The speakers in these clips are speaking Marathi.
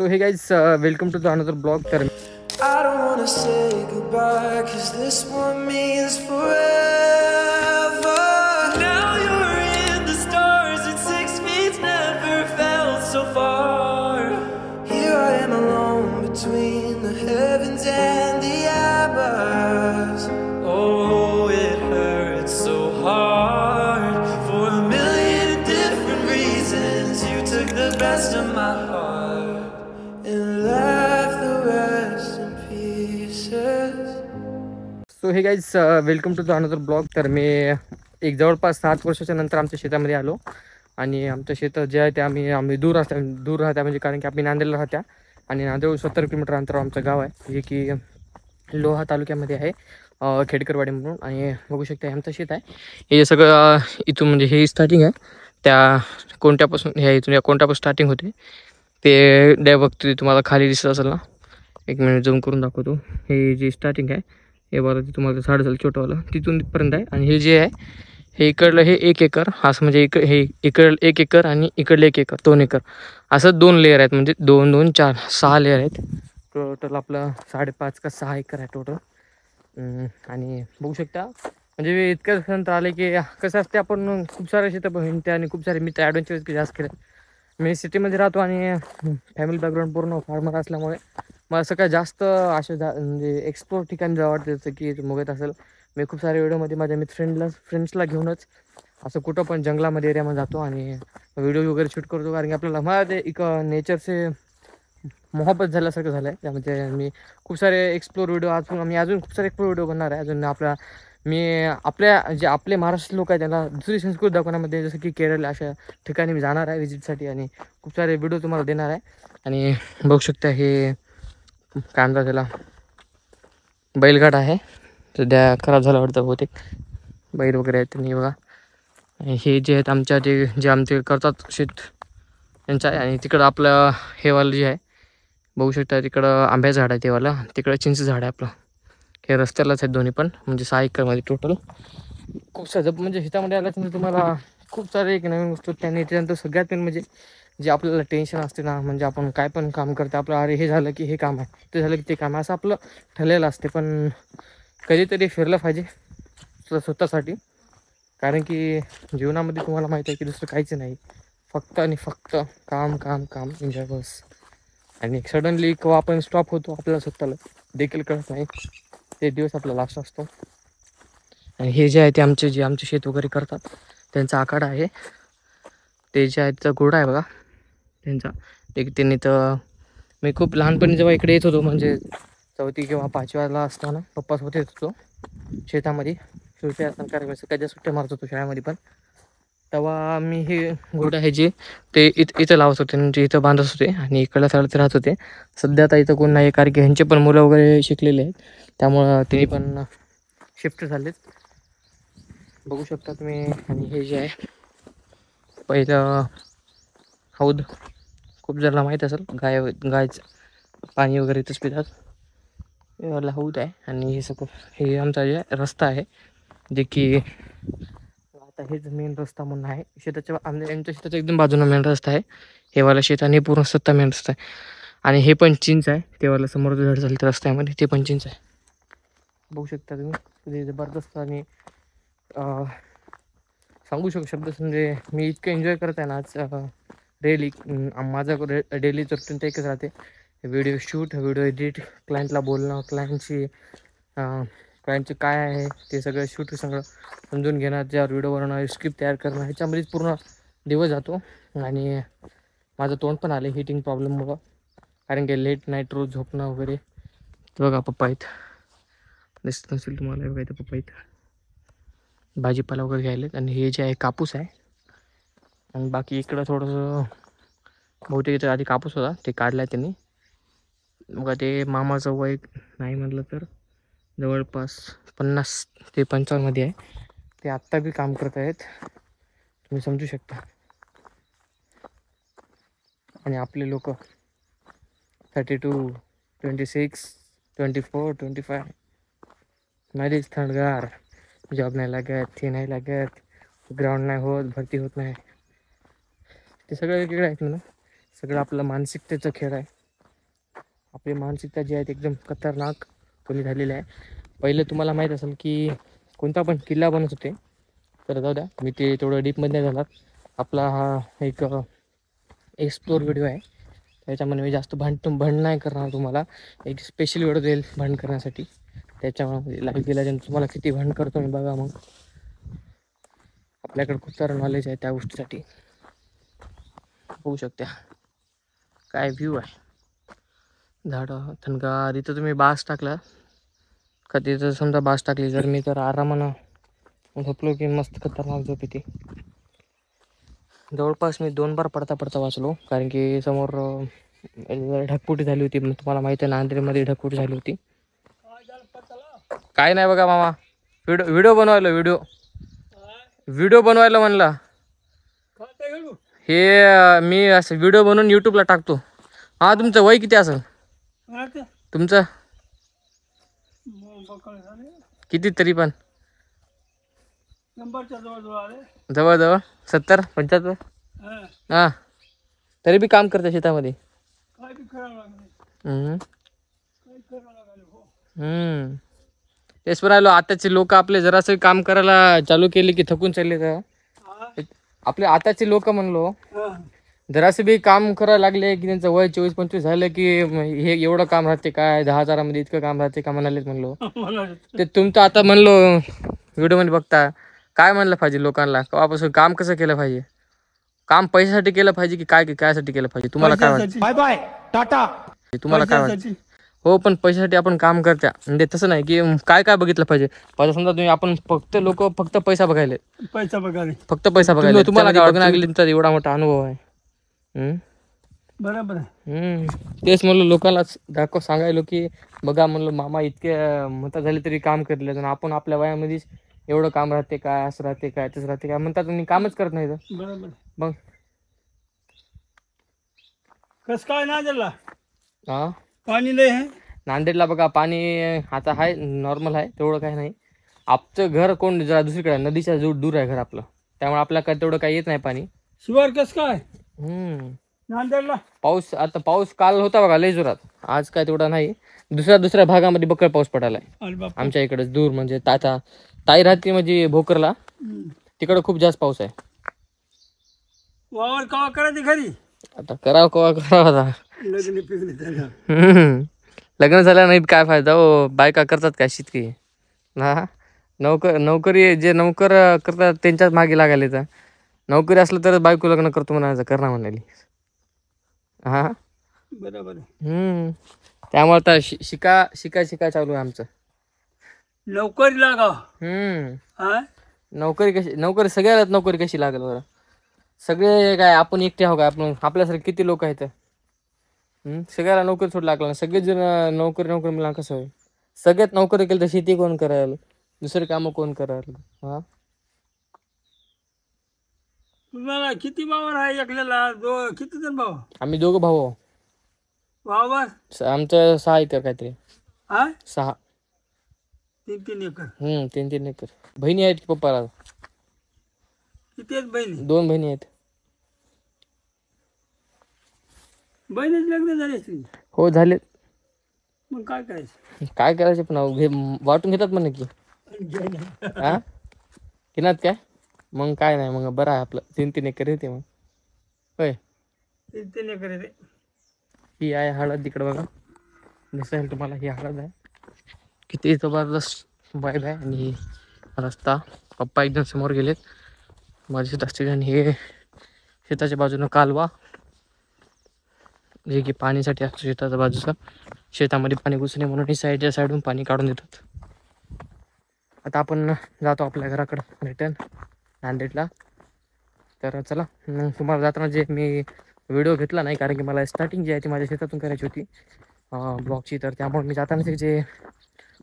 So hey guys, welcome to the another blog. तर I don't wanna say goodbye, cause this one means forever. Now you're in the stars, and 6 feet never felt so far. Here I am alone between the heavens and the embers. Oh, it hurts so hard. For a million different reasons, you took the best of my heart and left the rest in pieces. So hey guys, welcome to the another blog. तर मी एक जवळपास 7 वर्षाच्या नंतर आमच्या शेतामध्ये आलो. आणि आमचं शेत जे आहे ते आम्ही दूर राहत्या म्हणजे कारण की आम्ही नांदेडला राहत्या. आणि नांदेड 70 किलोमीटर अंतर आमचं गाव आहे, जे की लोहा तालुक्यामध्ये आहे, खेडकरवाडी म्हणून. आणि बघू शकता हे आमचं शेत आहे. हे सगळं इथून म्हणजे हे स्टार्टिंग आहे त्या कोणत्यापासून, ह्या इथून या कोणत्यापासून स्टार्टिंग होते ते डॅ बघतो तुम्हाला खाली दिसत असेल ना. एक मिनिट झूम करून दाखवतो. हे जे स्टार्टिंग आहे हे बघा, ते तुम्हाला झाड झालं छोटंवालं तिथून तिथपर्यंत आहे. आणि हे जे आहे हे इकडलं हे 1 एकर, असं म्हणजे हे इकडलं 1 एकर आणि इकडलं 1 एकर 2 एकर असं 2 लेअर आहेत. म्हणजे 2 2 4 6 लेअर आहेत. टोटल आपलं 5.5 का 6 एकर आहे टोटल. आणि बघू शकता म्हणजे इतकं नंतर आले की कसं असते, आपण खूप सारे शेतं हिंडते आणि खूप सारे मित्र ॲडव्हेंचर जास्त केले. मी सिटीमध्ये राहतो आणि फॅमिली बॅकग्राऊंड पूर्ण फार्मर असल्यामुळे मला असं काय जास्त असे म्हणजे एक्सप्लोर ठिकाणी जावं वाटतं. जसं की मुगत असेल, मी खूप साऱ्या व्हिडिओमध्ये माझ्या फ्रेंड्सला घेऊनच असं कुठं पण जंगलामध्ये एरियामध्ये जातो आणि व्हिडिओ वगैरे शूट करतो. कारण की आपल्याला मला ते एक नेचरचे मोहब्बत झाल्यासारखं झालं आहे. त्यामध्ये मी खूप सारे एक्सप्लोर व्हिडिओ अजून खूप सारे एक्सप्लोर व्हिडिओ बनणार आहे. अजून आपल्या जे आपले महाराष्ट्र लोक आहेत त्यांना दुसरी संस्कृती दाखवण्यामध्ये, जसं की केरळ अशा ठिकाणी मी जाणार आहे विजिटसाठी आणि खूप सारे व्हिडिओ तुम्हाला देणार आहे. आणि बघू शकता हे काय म्हणतात त्याला, बैलगाड आहे. सध्या खराब झाला वाटतं बहुतेक, बैल वगैरे आहेत त्यांनी बघा. हे जे आहेत आमच्या जे आमचे करतात शेत त्यांचं आहे. आणि तिकडं आपलं हेवालं जे आहे बघू शकता, तिकडं आंब्याचं झाड आहे तेवालं, तिकडं चिंच झाड आहे आपलं. हे रस्त्यालाच आहेत दोन्ही पण, म्हणजे 6 एकरमध्ये टोटल. खूप सारं म्हणजे शेतामध्ये आल्यानंतर तुम्हाला खूप सारे एक नवीन वस्तू त्यांनी त्याच्यानंतर सगळ्यात मेन म्हणजे जे आपल्याला टेन्शन असते ना, म्हणजे आपण काय पण काम करतो आपलं, अरे हे झालं की हे काम आहे, ते झालं की ते काम आहे, असं आपलं ठरलेलं असते. पण कधीतरी फिरलं पाहिजे स्वतःसाठी. कारण की जीवनामध्ये तुम्हाला माहिती आहे की दुसरं काहीच नाही, फक्त आणि फक्त काम काम काम, एन्जॉय बस. आणि सडनली केव्हा आपण स्टॉप होतो आपल्याला स्वतःला देखील कळत नाही. ते दिवस आपला लास्ट असतो. आणि हे जे आहे ते आमचे शेत वगैरे करतात त्यांचा आखाडा आहे. ते जे आहे त्याचा घोडा आहे बघा त्यांचा. त्यांनी तर मी खूप लहानपणी जेव्हा इकडे येत होतो, म्हणजे 4थी किंवा 5वीला असताना पप्पासोबत येत होतो शेतामध्ये. सुट्ट्या असताना कारण सकाळच्या सुट्ट्या मारत होतो शाळेमध्ये पण. तेव्हा मी हे घोडा आहे जे ते इथं लावत होते, म्हणजे इथं बांधत होते आणि इकडल्या साईडला राहत होते. सध्या आता इथं कोण नाही, कारण की ह्यांचे पण मुलं वगैरे शिकलेले आहेत, त्यामुळं ते पण शिफ्ट झालेत. बघू शकता तुम्ही. आणि हे जे आहे पहिलं हौद, खूप जणांना माहीत असेल, गायचं पाणी वगैरे इथंच पितात. हे वाला हौद आहे. आणि हे आमचा जे रस्ता आहे, जे की आता हेच मेन रस्ता म्हणून आहे. यांच्या शेताच्या एकदम बाजूला मेन रस्ता आहे. हे वाला शेत आणि पूर्ण सत्ता मेन रस्ता आहे. आणि हे पण चिंच आहे, तेवाला समोरचं झाड झालं रस्त्यामध्ये, ते पण चिंच आहे. बघू शकता तुम्ही, जबरदस्त. आणि सांगू शकतो शब्द म्हणजे मी इतकं एन्जॉय करत आहे ना आज. डेली माझं डेलीचं रुटीन ते एकच राहते, व्हिडिओ शूट, व्हिडिओ एडिट, क्लायंटला बोलणं, क्लायंटचे काय आहे ते सगळं शूट, सगळं समजून घेणं, त्यावर व्हिडिओ बनवणं, स्क्रिप्ट तयार करणं, ह्याच्यामध्येच पूर्ण दिवस जातो. आणि माझं तोंड पण आलं हिटिंग प्रॉब्लेममुळं, कारण की लेट नाईट रोज झोपणं वगैरे. बघा पप्पा आहेत, दिसत नसेल तुम्हाला, बघा इथं पप्पा आहेत भाजीपाला वगैरे घ्यायला. आणि हे जे आहे कापूस आहे. आणि बाकी इकडं थोडंसं बहुतेक इथं आधी कापूस होता, ते काढला आहे त्यांनी. बघा ते मामाचं वय नाही म्हटलं तर जवळपास 50 ते 55 मध्ये आहे. ते आत्ता बी काम करत आहेत, तुम्ही समजू शकता. आणि आपले लोक 32, 26, 24, 25 मध्येच थंडगार, जॉब नाही लागत, हे नाही लागत, ग्राउंड नाही होत, भरती होत नाही. ते सगळं वेगवेगळं आहेत ना, सगळं आपलं मानसिकतेचा खेळ आहे. आपली मानसिकता जी आहे ती एकदम खतरनाक कमी झालेली आहे. पहिले तुम्हाला माहीत असेल की कोणता पण किल्ला बनत होते, तर जाऊ द्या मी ते थोडं डीपमध्ये नाही जाणार. आपला हा एक एक्सप्लोर व्हिडिओ आहे, त्याच्यामध्ये मी जास्त भांड नाही करणार. तुम्हाला एक स्पेशल व्हिडिओ देईल भांड करण्यासाठी, त्याच्यामध्ये लाईव्ह गेल्यानंतर तुम्हाला किती भांड करतो मी बघा. मग आपल्याकडे खूप सारं नॉलेज आहे त्या गोष्टीसाठी. होऊ शकते काय व्ह्यू आहे, झाडं थंडगार. इथं तुम्ही बास टाकला का, तिथं समजा बास टाकली जर मी, तर आरामानं झोपलो की मस्त खतरनाक झोप येते. जवळपास मी 2 बार पडता पडता वाचलो, कारण की समोर ढगफुटी झाली होती. तुम्हाला माहिती आहे नांदेडमध्ये ढगफुटी झाली होती. काय नाही बघा मामा, व्हिडिओ बनवायला, व्हिडिओ बनवायला म्हणला. हे मी असं व्हिडिओ बनवून यूट्यूबला टाकतो. हा तुमचं वय किती असेल? तुमचं किती तरी पण? जवळजवळ 70-75. हा तरी बी काम करते शेतामध्ये. तेच म्हणालो, आताचे लोक आपले जरासं काम करायला चालू केले की थकून चालले. तर आपले आताचे लोक म्हणलो जरासं बी काम करायला लागले की त्यांचं वय 24-25 झालं की हे एवढं काम राहते काय, 10,000मध्ये इतकं काम राहते का म्हणालेच म्हणलो. ते तुमचं आता म्हणलो व्हिडिओमध्ये बघता काय म्हणलं पाहिजे लोकांना, केव्हापासून काम कसं केलं पाहिजे, काम पैशासाठी केलं पाहिजे की काय कायसाठी केलं पाहिजे, तुम्हाला काय वाटतं? Bye bye tata. तुम्हाला काय वाटतं? हो पण पैशासाठी आपण काम करत्या म्हणजे तसं नाही की काय काय बघितलं पाहिजे. समजा तुम्ही आपण लोक फक्त पैसा बघायले, पैसा बघायला फक्त पैसा बघायला. तुम्हाला काय बघणार एवढा मोठा अनुभव आहे. बरोबर आहे. तेच म्हणलं लोकांना सांगायलो की बघा म्हणलं मामा इतके म्हणता झाले तरी काम करले, आणि आपण आपल्या वयामध्येच एवढं काम राहते काय, असं राहते काय, तसं राहते काय म्हणतात आणि कामच करत नाही. बरोबर. मग कस काय नांदेडला हा पाणी लय आहे? नांदेडला बघा पाणी आता आहे, नॉर्मल आहे, तेवढं काही नाही. आमचं घर कोण जरा दुसरीकडे नदीच्या दूर आहे घर आपलं, त्यामुळे आपल्याला काय तेवढं काही येत नाही पाणी. शिवार कस काय नांदेडला? पाऊस काल होता बघा लय जोरात, आज काय तेवढा नाही. दुसऱ्या भागामध्ये बक्कळ पाऊस पडायलाय आमच्या इकडेच दूर, म्हणजे ताई राहते म्हणजे भोकरला, तिकडे खूप जास्त पाऊस आहे. वावर कवा करायची घरी? आता करावं आता लग्न पिकले झालं. लग्न झालं नाहीत काय फायदा हो, बायका करतात काय शेतकी. हा नोकरी जे नोकर करतात त्यांच्याच मागे लागायला तर नोकरी असलं तर बायको लग्न करतो म्हणायचं, करणार म्हणाली. हा बरोबर. त्यामुळे आता शिका चालू आहे आमचं. नोकरी लागा. नोकरी सगळ्याला नोकरी कशी लागेल बरं? सगळे काय आपण एकटे आहो का? आपल्यासारखे किती लोक आहेत? सगळ्याला नोकरी सोड लागला, सगळेच जण नोकरी मिळाला कसं होईल? सगळ्यात नोकरी केली तर शेती कोण करायला, दुसरे कामं कोण करायला? हा तुम्हाला किती वावर आहे एकल्याला? किती जण भाऊ? आम्ही 2 भाऊ. वावर आमचं 6 एकर काहीतरी. 6. 3 एकर. 3 एकर. बहिणी आहेत की पप्पाला? किती आहेत बहिणी? 2 बहिणी आहेत. बहिणीच लग्न झाले असतील? हो झाले. मग काय करायचं? काय करायचे पण वाटून घेतात म्हणे की. हा घेणार काय? मग काय नाही, मग बरं आहे आपलं. 3 एकर येते मग. होय 3 एकर येते. ही आहे हळद, तिकडे बघा दिसेल तुम्हाला, ही हळद आहे. किती जबरदस्त वाईब आहे. आणि रस्ता, पप्पा एकदम समोर गेलेत, माझे शेत असतील. आणि हे शेताच्या बाजूनं कालवा, जे की पाणीसाठी असतो शेताच्या बाजूचा. शेतामध्ये पाणी घुसणे म्हणून ही साईडून पाणी काढून देतात. आता आपण जातो आपल्या घराकडं रिटर्न नांदेडला. तर चला, तुम्हाला जाताना जे मी व्हिडिओ घेतला नाही, कारण की मला स्टार्टिंग जी आहे ती माझ्या शेतातून करायची होती ब्लॉगची, तर त्यामुळे मी जाताना जे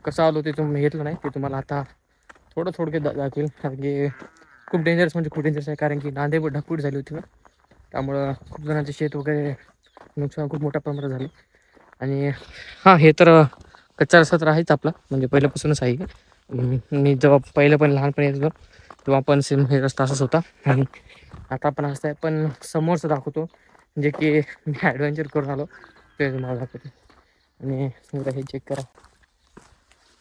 कसं आलो ते तुम्ही घेतलं नाही, ते तुम्हाला आता थोडक्यात दाखवेल. कारण की खूप डेंजरस म्हणजे खूप डेंजरस आहे, कारण की नांदेड ढगफुटी झाली होती ना, त्यामुळं खूप जणांचे शेत वगैरे नुकसान खूप मोठ्या प्रमाणात झाले. आणि हे तर कच्चा रस्ता तर आहेच आपला, म्हणजे पहिल्यापासूनच आहे. मी जेव्हा पहिलं पण लहानपणी येत होतो तेव्हा पण सेम हे रस्ता असाच होता, आणि आता पण असं आहे. पण समोरचं दाखवतो जे की मी ॲडव्हेंचर करून आलो ते तुम्हाला दाखवतो. आणि समजा हे चेक करा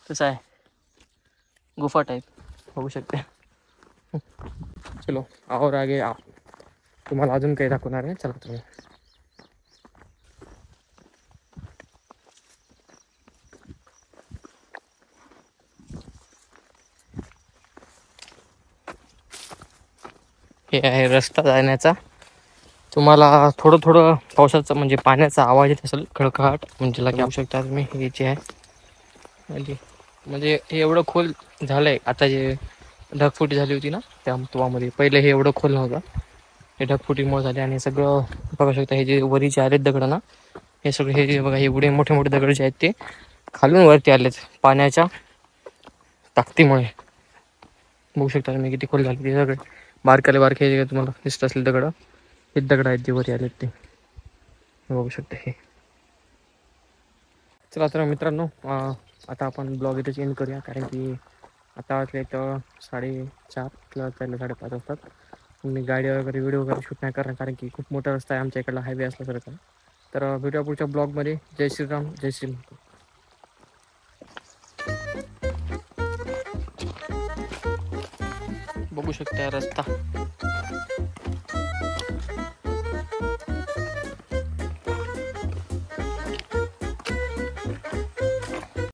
कसं आहे, गुफा टाईप होऊ शकते. चलो और आगे तुम्हाला अजून काही दाखवणार आहे. चला तुम्ही. हे आहे रस्ता जाण्याचा. तुम्हाला थोडं थोडं पावसाचा म्हणजे पाण्याचा आवाज येत असेल, खळखळाट, म्हणजे लागे होऊ शकता तुम्ही. हे जे आहे म्हणजे हे एवढं खोल झालंय. आता जे ढगफुटी झाली होती ना त्या तुवामध्ये, पहिले हे एवढं खोल नव्हतं. हे ढगफुटीमुळे झाले आणि सगळं बघू शकता. हे जे वरीचे आलेत दगड ना, हे सगळे हे जे बघा, हे एवढे मोठे मोठे दगड जे आहेत ते खालून वरती आलेत पाण्याच्या ताकदीमुळे. बघू शकता तुम्ही किती खोल झाले ते सगळे. बारकाले बारके जे तुम्हाला दिसत असले दगड, हे दगड आहेत जे वरती आलेत ते बघू शकता. हे चला तर मित्रांनो, आता आपण ब्लॉग इथे चेंज करूया, कारण की आता वाजले तर 4:30 किंवा 5:30 वाजतात. मी गाडी वगैरे व्हिडिओ वगैरे शूट नाही करणार, कारण की खूप मोठा रस्ता आहे आमच्या इकडला, हायवे असल्यासारखा. तर भेटूया पुढच्या ब्लॉगमध्ये. जय श्रीराम, जय श्री. बघू शकता रस्ता.